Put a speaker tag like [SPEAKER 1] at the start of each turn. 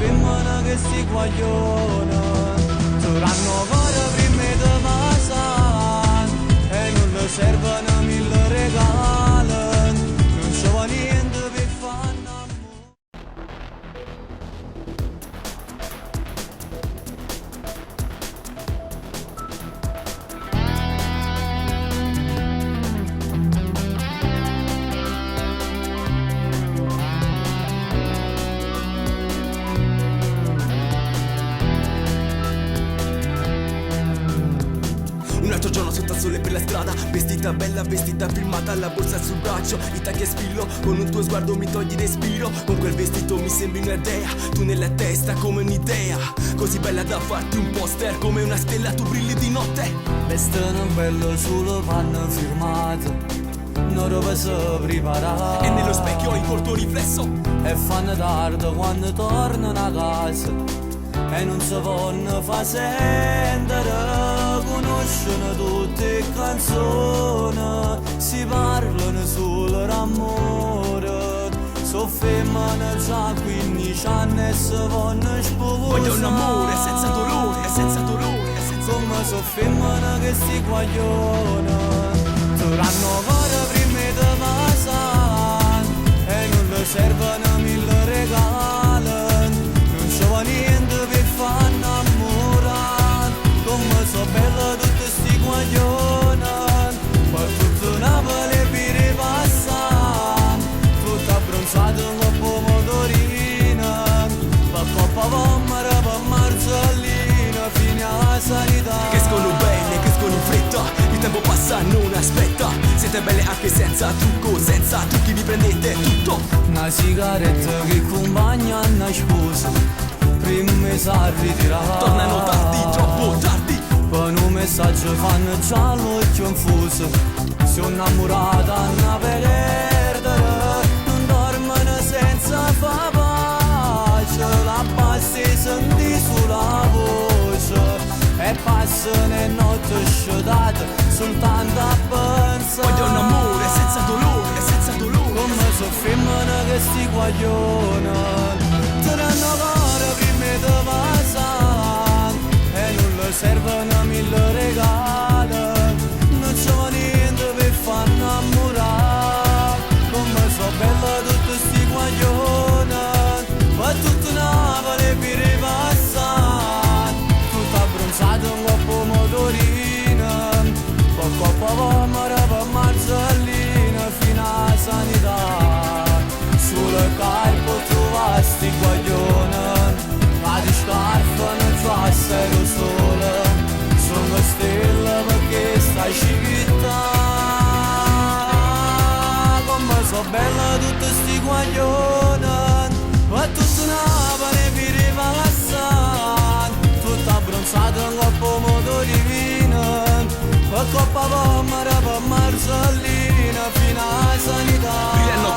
[SPEAKER 1] femmina che si guagliona, saranno ancora prima di passare e non le servono mille regali, non ci va niente per fare amore.
[SPEAKER 2] Un altro giorno sotto al sole per la strada, vestita bella, vestita firmata, la borsa sul braccio, i tacchi a spillo, con un tuo sguardo mi togli respiro, con quel vestito mi sembri una dea, tu nella testa come un'idea, così bella da farti un poster, come una stella tu brilli di notte.
[SPEAKER 1] Vestano bello sulle panne firmate, non dove si preparare,
[SPEAKER 2] E nello specchio il tuo riflesso,
[SPEAKER 1] e fanno tardi quando tornano a casa e non si vanno fa sentire. Conoscono tutte le canzoni, si parlano solo d'amore, so femmine già 15 anni e si vanno sposare.
[SPEAKER 2] vogliono amore senza dolore, senza dolore, senza
[SPEAKER 1] Come so femmine che si guagliona, saranno ancora prima di passare e non le servono mille regali, non ci va niente per fare innamorare. Come so bella tutte sti guaglione, ma tutto Napoli per ripassare, tutta abbronzata con pomodorina, per coppa pommere, per marzellina, fino alla sanità.
[SPEAKER 2] Crescono belle, crescono in fretta, il tempo passa, non aspetta. Siete belle anche senza trucchi, vi prendete tutto.
[SPEAKER 1] Una sigaretta che accompagna una sposa, prima mi sa ritirare.
[SPEAKER 2] Tornano tardi, troppo tardi.
[SPEAKER 1] Per un messaggio fanno già l'occhio infuso, si è innamorata a perdere, non dormono senza fa pace, la base senti sulla voce e passano le notti sciutate soltanto a pensare.
[SPEAKER 2] Vogliono amore senza dolore, senza dolore.
[SPEAKER 1] Come so femmine che sti guaglione, saranno ancora prima di passare e non le servono mille regali, non c'è niente per far innamorare. Come so bella tutte sti guaglione, ma tutto Napoli per ripassare, tutta abbronzata con pomodorina, con coppa pommere, per marzellina, fino alla sanità. Sulle carpo trovasti guaglione, ma di scarpa non fa essere sole, sono stelle perché stai scivitta. Come so bella tutte sti guaglione, ma tutto Napoli per ripassare, tutta abbronzata con pomodorina, per coppa pommere, per marzellina, fino alla sanità.
[SPEAKER 2] Brillano